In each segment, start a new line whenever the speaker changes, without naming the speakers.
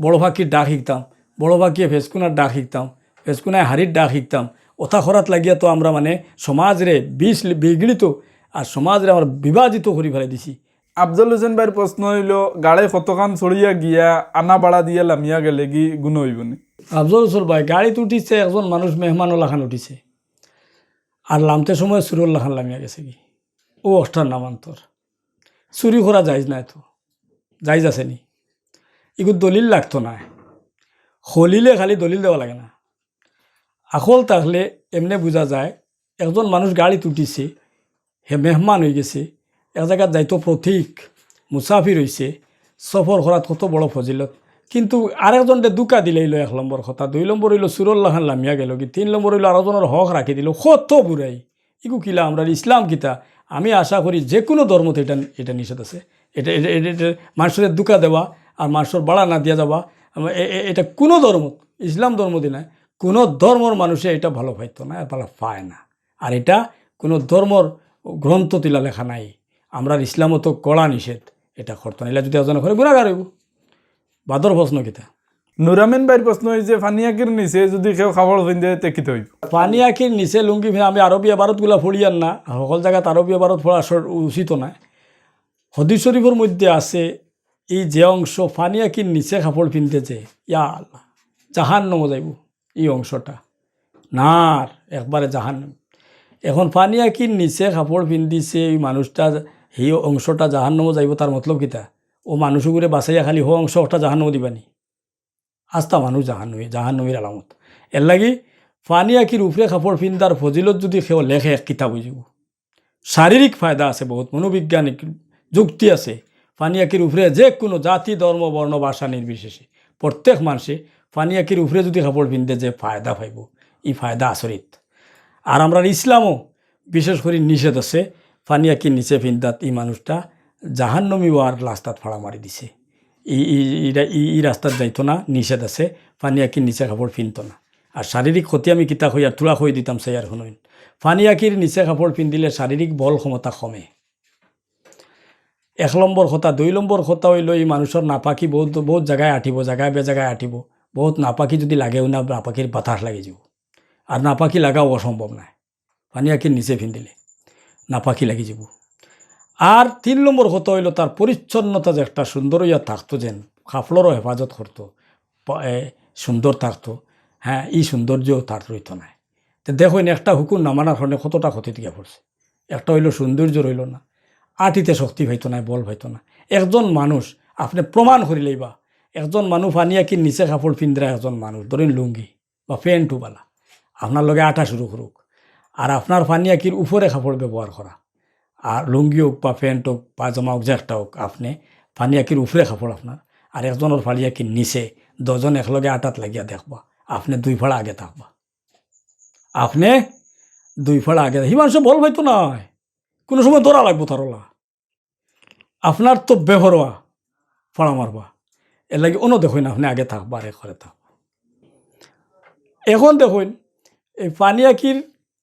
বড় পাখির ডাক শিখতাম, বড় পাখিয়ে ফেসকুনার ডাক শিখতাম, ফেসকুনায় হাড়ির ডাক শিখতাম। ওথা খরাত লাগিয়া তো আমরা মানে সমাজরে বিগড়িত আর সমাজরে আমরা বিভাজিত করে ফেলে দিছি।
আফজল হোসেন ভাইয়ের প্রশ্ন হইল গাড়ি কতখান ছড়িয়া গিয়া আনা বাড়া দিয়া লামিয়া গেলে কি গুণ হইবনি?
আফজল হোসেন ভাই গাড়িতে উঠিছে, একজন মানুষ মেহমানুল্লাহ খান উঠিছে, আর লামতে সময় সুরুল্লাহ খান লামিয়া গেছে কি, ও অষ্টার নামান্তর চুরি করা যাইজ না, এত যাইজ আছে নি? এগুলো দলিল লাগতো না, হলিলে খালি দলিল দেওয়া লাগে না। আকল থাকলে এমনি বোঝা যায় একজন মানুষ গাড়িতে উঠিছে, হে মেহমান হয়ে গেছে, এক জায়গায় যাইতো প্রতীক মুসাফির হয়েছে, সফর করাত কত বড় ফজিলত। কিন্তু আরেকজনটা দুকা দিলে হইল 1 নম্বর কথা, 2 নম্বর হইল সুরুল্লাহ খান লামিয়া গেল কি, 3 নম্বর হইল আরেকজনের হক রাখি দিল, কত বুড়াই ইগু কিলা আমরা ইসলাম কিতা। আমি আশা করি যে কোনো ধর্মতে এটা নিষেধ আছে। এটা এটা এটা মানুষের দুকা দেওয়া আর মানুষের বাড়া না দিয়া যাওয়া, এটা কোনো ধর্ম, ইসলাম ধর্ম দিয়ে না, কোনো ধর্মর মানুষে এটা ভালো পাইতো না, ভালো পায় না। আর এটা কোনো ধর্মর গ্রন্থ তিলা লেখা নাই। আমরা ইসলামও তো কড়া নিষেধ, এটা করতো না। এলা যদি একজন করে গুণাগার হইব। বাদর প্রশ্ন কিতা?
নুরামিন ভাইয়ের প্রশ্ন হয়েছে ফানিয়াকির নিচে যদি কেউ খাবার ফিন্দে তেকিত হইব?
পানি আঁকির নিচে লুঙ্গি আমি আরবি আবারতগুলা ফড়িয়ান না, সকল জায়গাত আরবি আবারত ফোড়া উচিত না। হদিস শরীফের মধ্যে আছে এই যে অংশ পানি আঁকির নিচে কাপড় পিনতেছে, ইয়া আল্লাহ জাহান্নামে যাইব এই অংশটা, না একবারে জাহান্নাম। এখন পানি আঁকির নিচে কাপড় পিন্দিছে এই মানুষটা, সেই অংশটা জাহান্নামে যাইব, তার মতলব কিতা? ও মানুষগুলো বাঁচাইয়া খালি হো অংশটা জাহান্নামে দিবানি? আস্তা মানুষ জাহান্নমীর আলামত। এর লাগি পানি আঁকির উপরে কাপড় পিন্দার ফজিলত যদি কেউ লেখে এক কিতাব হয়ে যাব। শারীরিক ফায়দা আছে বহুত, মনোবিজ্ঞানিক যুক্তি আছে। পানি আঁকির উপরে যে কোনো জাতি ধর্ম বর্ণ ভাষা নির্বিশেষে প্রত্যেক মানুষে পানি আঁকির উপরে যদি কাপড় পিনতে যে ফায়দা পাইব, এই ফায়দা আচরিত। আর আমরা ইসলামও বিশেষ করে নিষেধ আছে পানি আঁকির নিচে পিন্দাত, এই মানুষটা জাহান্নমী হওয়ার রাস্তাত ফাড়া মারি দিছে। এই রাস্তাত যাইতো না, নিষেধ আছে। পানি আঁকির নিচে কাপড় পিনতো না। আর শারীরিক ক্ষতি আমি কিতা হইয়া তুলা হয়ে দিতাম সেই আর শুনুন, পানি আঁকির নিচে কাপড় পিন্দিলে শারীরিক বল ক্ষমতা কমে, 1 নম্বর কথা। 2 নম্বর কথা হইল এই মানুষের নাপাকি বহুত জায়গায় আঁটিব, জায়গায় বেজায়গায় আঁটিব। বহুত নাপাকি যদি লাগেও না, নাপাকির বাতাস লাগে যাব। আর নাপাকি লাগাও অসম্ভব নয়, পানি আঁকির নিচে পিন্দিলে নাপাকি লাগি যাব। আর 3 নম্বর কথা হইল তার পরিচ্ছন্নতা যে একটা সুন্দর হইয়া থাকতো, যেন কাপড়েরও হেফাজত করতো, সুন্দর থাকতো। হ্যাঁ, এই সৌন্দর্যও তার রইত না। তো দেখুন একটা হুকুম না মানার কারণে কতটা ক্ষতি দিয়ে পড়ছে। একটা হইল সৌন্দর্য রইল না, আটিতে শক্তি পাইতো না, বল পাইতো না। একজন মানুষ আপনি প্রমাণ করিলেই বা একজন মানুষ পানি আঁকির নিচে কাপড় পিন্দরা একজন মানুষ ধরেন লুঙ্গি বা প্যান্টুবালা আপনার লগে আটা শুরু করুক, আর আপনার পানি আঁকির উপরে কাপড় ব্যবহার করা, আর লুঙ্গি হোক বা প্যান্ট হোক পায়জামা হোক যে একটা হোক, আপনি পানি আঁকির উপরে কাপড় আপনার, আর একজনের পানি আঁকির নিচে, 2 জন একলগে আটাত লাগিয়া দেখবা, আপনি 2 ফাড়া আগে থাকবা, আপনি 2 ফাড়া আগে। হি মানুষ বল হয়তো নয়, কোনো সময় দৌড়া লাগবো তারলা, আপনার তো বেহরোয়া ফাড়া মারবা। এর লাগে অন্য দেখুন আপনি আগে থাকবা আর ঘরে থাকবা। এখন দেখুন এই পানি আঁকির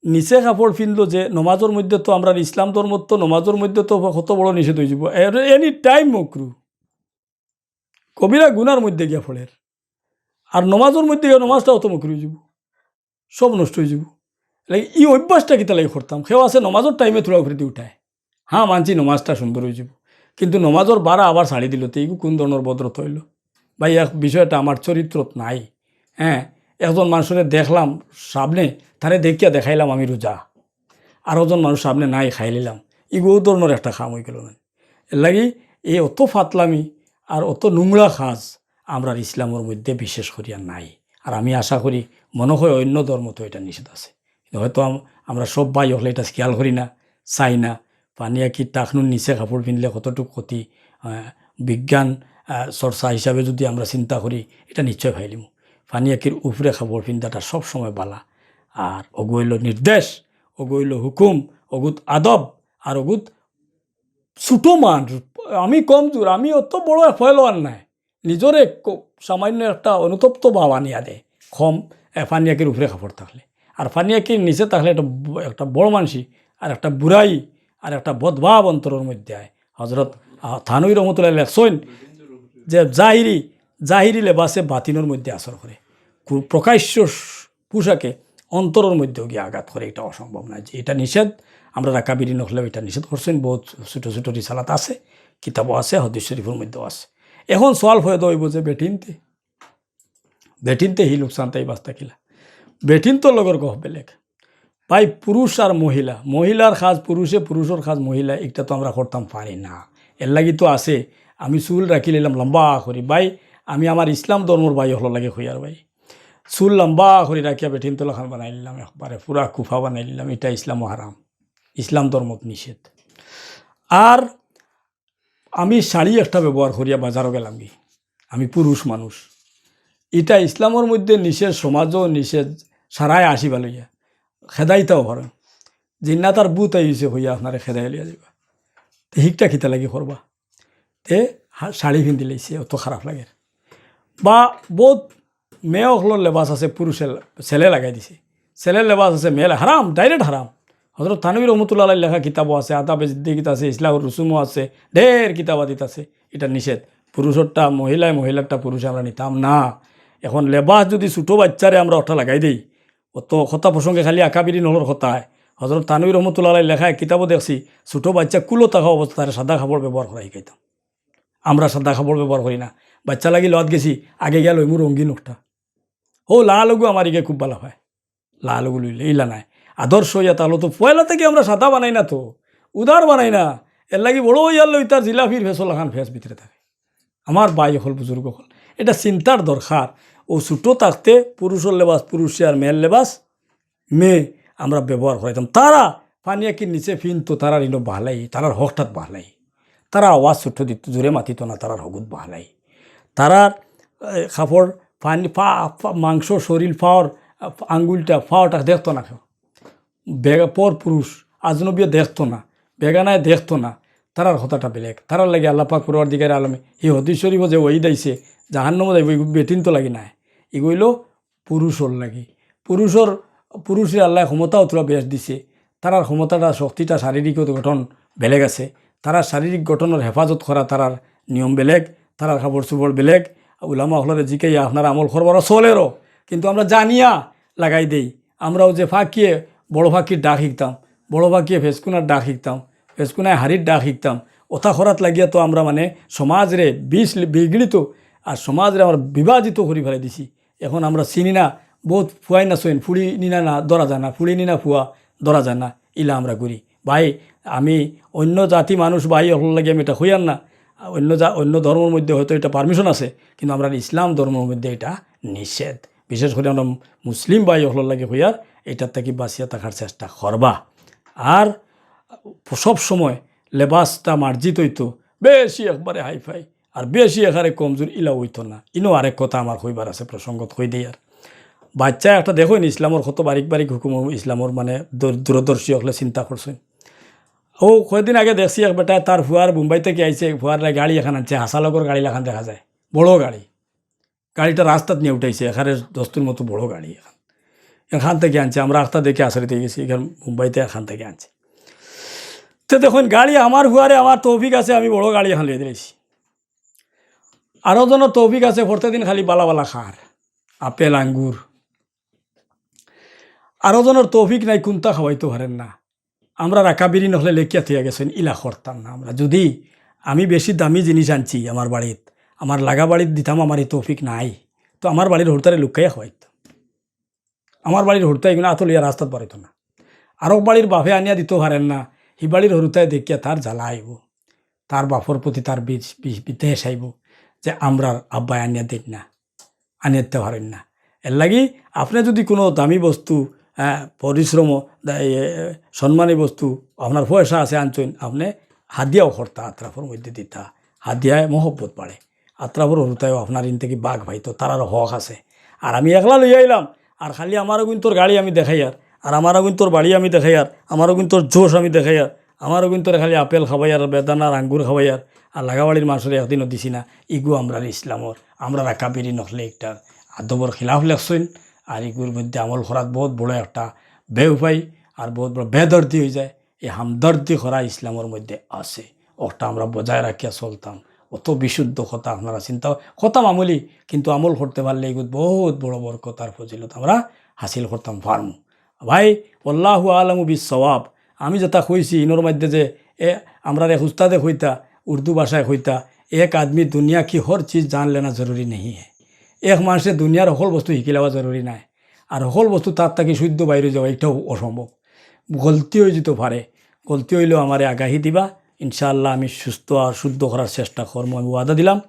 নিচে কাপড় পিনলো যে নমাজের মধ্যে, তো আমরা ইসলাম ধর্ম তো নমাজের মধ্যে তো কত বড় নিষেধ হয়ে যাব, এনি টাইম মকরু, কবিরা গুনার মধ্যে গিয়া ফলের। আর নমাজের মধ্যে গিয়ে নমাজটাও তো মকরু হয়ে যাব, সব নষ্ট হয়ে যাব। লাগে এই অভ্যাসটা কিতা লাগে করতাম। সেও আছে নমাজের টাইমে থোড়া ঘুরে দিয়ে উঠায়, হ্যাঁ মানছি নমাজটা সুন্দর হয়ে যাব, কিন্তু নমাজের বারা আবার ছাড়ি দিল, তো এইগু কোন ধরনের ভদ্রতা হইল ভাই? এক বিষয়টা আমার চরিত্রত নাই। হ্যাঁ, একজন মানুষের দেখলাম সামনে, তারে দেখিয়া দেখাইলাম আমি রোজা, আর ওজন মানুষ সামনে নাই খাই নিলাম, ইগো ধরনের একটা খাম হয়ে গেল না। এর লাগি এই অত ফাতলামি আর অত নোংরা খাজ আমরা ইসলামের মধ্যে বিশেষ করিয়া নাই। আর আমি আশা করি মনে হয় অন্য ধর্ম তো এটা নিষেধ আছে, কিন্তু হয়তো আমরা সব ভাই হলে এটা খেয়াল করি না, চাই না। পানি আঁকির টাকনুর নিচে কাপড় পিনলে কতটুকু ক্ষতি, বিজ্ঞান চর্চা হিসাবে যদি আমরা চিন্তা করি এটা নিশ্চয় ভাইলিম। পানি আঁকির উপরে কাপড় পিন্ধাটা সবসময় বালা। আর অগুইল নির্দেশ, অগুইল হুকুম, অগুত আদব, আর অগুত ছোটো মান। আমি কম জোর, আমি অত বড় ফয়লোয়ার নাই, নিজরে সামান্য একটা অনুতপ্ত ভাব আনিয়া দেয় কম পানি আঁকির উপরে কাপড় থাকলে। আর পানি আঁকির নিচে থাকলে একটা বড় মানসি আর একটা বুড়াই আর একটা বদভাব অন্তরের মধ্যে আয়। হজরত থানুই রহমতুল্লাহ লেখছেন যে জাহিরি লেবাসে বাতিনের মধ্যে আসর করে, প্রকাশ্য পোশাকে অন্তরের মধ্যেও গিয়ে আঘাত করে, এটা অসম্ভব না। যে এটা নিষেধ, আমরা রাকাবিরি নখলেও এটা নিষেধ করছেন। বহুত ছোটো ছোটো রিসালাত আছে, কিতাবও আছে, হাদিস শরীফের মধ্যেও আছে। এখন সোয়াল হয়ে দইব যে বেটিনতে হি লোকসান তাই বাস্তা কিলা, বেটিন তো লগর গহ বেলেগ ভাই। পুরুষ আর মহিলার খাজ পুরুষে, পুরুষের খাজ মহিলা, এটা তো আমরা করতাম পারি না। এর লাগি তো আছে আমি চুল রাখি নিলাম লম্বা করি ভাই, আমি আমার ইসলাম ধর্মর ভাই হল লাগে হইয়ার ভাই, চুল লম্বা করে রাখিয়া বেঠিন তোলাখান বানাই নিলাম, একবারে পুরা কুফা বানাই নিলাম, এটা ইসলামও হারাম, ইসলাম ধর্মত নিষেধ। আর আমি শাড়ি একটা ব্যবহার করিয়া বাজারও গেলাম কি, আমি পুরুষ মানুষ, এটা ইসলামের মধ্যে নিষেধ, সমাজও নিষেধ, সারাই আসিবা লইয়া খেদাইতেও পারেন, জিন্না তার বুত আইছে হইয়া আপনারে খেদাই লিয়া যাবা, তো হিকটা খিতা লাগি করবা, তে শাড়ি পিন্ধি লাইছে অত খারাপ লাগে। বা বহুত মেয়ে হলোর লেবাস আছে পুরুষের, ছেলে লাগাই দিছে, ছেলের লেবাস আছে মেয়ে, হারাম, ডাইরেক্ট হারাম। হজরত থানবীর রহমতুল্লাহ লেখা কিতাবও আছে, আদাবে জিদ্দিগিত আছে, ইসলামের রুসুমও আছে, ঢের কিতাবাদিত আছে, এটা নিষেধ। পুরুষরটা মহিলারটা পুরুষে আমরা নিতাম না। এখন লেবাস যদি ছোটো বাচ্চারে আমরা ওটা লাগাই দিই, অত কথা প্রসঙ্গে খালি আকাবিরি নহর কথা হয়। হজরত থানবীর রহমতুল্লাহ লেখায় কিতাবও দেখছি, ছোটো বাচ্চা কুলো থাকা অবস্থায় সাদা কাপড় ব্যবহার করা শিখাইতাম। আমরা সাদা কাপড় ব্যবহার করি না, বাচ্চা লাগি লত গেছি, আগে গেল ওই মোর রঙিন ওঠা, ও লালগু আমার ইগে খুব ভালো হয়, লালগু লইলে ইলা নাই আদর্শ ইয়া, তাহলে তো পয়লা থেকে আমরা সাদা বানাই না, তো উদার বানাই না, এর লাগি বড় ইয়ার লই তার জিলাপির ফেসল লাখান ফেস ভিতরে থাকে। আমার বাই হল বুজুর্গ হল, এটা চিন্তার দরকার। ও ছোটো থাকতে পুরুষের লেবাস পুরুষে আর মেয়ের লেবাস মেয়ে আমরা ব্যবহার করাইতাম। তারা পানিয়া কি নিচে ফিনতো, তারা ইনো ভালাই, তারার হকটাত ভালাই, তারা আওয়াজ ছোট দিত, জোরে মাতিত না, তারার হগুত ভালাই, তারার কাপড় পানি মাংস শরীর ফাওয়ার আঙ্গুলটা ফাওয়াটা দেখতো না, পর পুরুষ আজনবিয়া দেখতো না, বেগানায় দেখতো না, তারার হতাটা বেলেগ। তারার লাগে আল্লাহ পাক পরওয়ারদিগারে আলমে এই হদিস শরীফ যে ওই দাইছে জাহান্নামে যাইব, বেটিন তো লাগি নাই, এগুলো পুরুষর লাগি। পুরুষের আল্লাহ ক্ষমতাও তোরা বেশ দিছে, তারার ক্ষমতাটা শক্তিটা শারীরিক গঠন বেলেগ আছে, তারা শারীরিক গঠনের হেফাজত করা তারার নিয়ম বেলেগ, তারার কাপড় চোপড় বেলেগ। উলামা হলরে জিকাইয়া আপনারা আমল করবার চলেরও, কিন্তু আমরা জানিয়া লাগাই দেই। আমরাও যে ফাঁকিয়ে বড় ফাঁকির ডাক শিখতাম, বড় ফাঁকিয়ে ফেসকুনার ডাক শিখতাম, ফেসকুনায় হাড়ির ডাক শিখতাম, ওথা খরাত লাগিয়া তো আমরা মানে সমাজরে বিগড়িত আর সমাজরে আমরা বিভাজিত করি ফেলে দিছি। এখন আমরা চিনি না, বহুত ফুয়াই না চইন, ফুড়ি নিনা না ধরা যায় না, ফুড়ি নিনা ফুয়া ধরা যায় না, ইলা আমরা করি। ভাই আমি অন্য জাতি মানুষ ভাই হল লাগে আমি এটা হইয়ার না, অন্য ধর্মের মধ্যে হয়তো এটা পারমিশন আছে, কিন্তু আমরা ইসলাম ধর্মের মধ্যে এটা নিষেধ। বিশেষ করে আমরা মুসলিম ভাই হল লাগে হইয়ার এটার থেকে বাঁচিয়া থাকার চেষ্টা করবা। আর সব সময় লেবাসটা মার্জিত হইতো, বেশি একবারে হাইফাই আর বেশি এখানে কমজোর ইলা হইতো না। ইনো আরেক কথা আমার হইবার আছে, প্রসঙ্গত হই দেই। আর বাচ্চা একটা দেখুন ইসলামর কত বারিক হুকুম, ইসলামর মানে দূরদর্শী হলে চিন্তা করছেন। ও কয়েকদিন আগে দেখছি এক বেটা তার ফুয়ার মুম্বাই থেকে আইছে, ফুয়ার গাড়ি এখান আনছে, হাসালগর গাড়ি এখান দেখা যায়, বড় গাড়ি, গাড়িটা রাস্তাত নিয়ে উঠাইছে, এখানে দস্তুর মতো বড় গাড়ি, এখান থেকে আনছে। আমরা আখতা দেখে আসারিতে গেছি, এখানে মুম্বাইতে এখান থেকে আনছে। তো দেখুন গাড়ি আমার ফুয়ারে আমার তৌফিক আছে, আমি বড় গাড়ি এখান লিয়ে দিয়েছি। আরও জনের তৌফিক আছে প্রত্যেকদিন খালি বালা খার আপেল আঙ্গুর, আরও জনের তৌফিক নাই কোনটা খাওয়াইতে পারেন না। আমরা রাকাবিরি নহলে লেখিয়া থিয়া গেছেন, ইলা করতাম না আমরা। যদি আমি বেশি দামি জিনিস আনছি আমার বাড়িত, আমার লাগা বাড়িত দিতাম, আমার এই তৌফিক নাই, তো আমার বাড়ির হুড়তারে লুকাইয়া খাওয়াইতো। আমার বাড়ির হুড়তাই কিনা আতলিয়া রাস্তাত বাড়িত না, আরও বাড়ির বাপে আনিয়া দিতে পারেন না, হি বাড়ির হরুতায় দেখিয়া তার জ্বালা আইব, তার বাপর প্রতি তার বিদ্বেষ আইব যে আমরা আব্বাই আনিয়া দেন না, আনিয়ে দিতে পারেন না। এর লাগি আপনি যদি কোনো দামি বস্তু পরিশ্রম সম্মানী বস্তু আপনার পয়সা আছে আনছেন, আপনি হাদিয়াও করতা, আত্রাফর মধ্যে দিতা, হাদিয়ায় মহব্বত বাড়ে। আত্রাফর হরুতায়ও আপনার ইন থেকে বাঘ ভাইতো, তারারও হক আছে। আর আমি একলা লইয়া আইলাম, আর খালি আমারও কিন্তু তোর গাড়ি আমি দেখাই, আর আমারও কিন্তু তোর বাড়ি আমি দেখাই, আমারও কিন্তু তোর জোশ আমি দেখাই, আমারও কিন্তু খালি আপেল খাওয়াই আর বেদানার আঙ্গুর খাওয়াই, আর লাগাবাড়ির মানুষের একদিনও দিছি না। ইগু আমরা ইসলামর, আমরা রাকাবিরি নহলে একটা আদবর খিলাফ লেখছেন। আর ইগুর মধ্যে আমল করাত বহুত বড় একটা বেউপাই আর বহুত বড় বেদর্দি হয়ে যায়। এই হামদর্দি করা ইসলামের মধ্যে আছে, ওটা আমরা বজায় রাখিয়া চলতাম, অত বিশুদ্ধ কথা আপনারা চিন্তা কথা মামুলি কিন্তু আমল করতে পারলে এগুলো বহুত বড় বড় কথার ফজিলত আমরা হাসিল করতাম পারমু ভাই আল্লাহু আলামু বিস সওয়াব আমি যেটা কইছি ইনোর মধ্যে যে আমরা এক উস্তাদে হইতা উর্দু ভাষায় হইতা এক আদমি দুনিয়া কি হর চিজ জান লেনা জরুরি নেই হে এক মানুষে দুনিয়ার সকল বস্তু শিকি লওয়া জরুরি নাই আর সকল বস্তু তার থাকি শুদ্ধ বাইরে যাওয়া এটাও অসম্ভব গলতি হয়ে যেতে পারে গলতি হইলেও আমারে আগাহি দিবা ইনশাআল্লাহ আমি সুস্থ আর শুদ্ধ করার চেষ্টা করবো আমি ওয়াদা দিলাম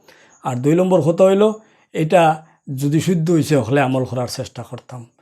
আর 2 নম্বর কথা হইল এটা যদি শুদ্ধ হয়েছে হলে আমল করার চেষ্টা করতাম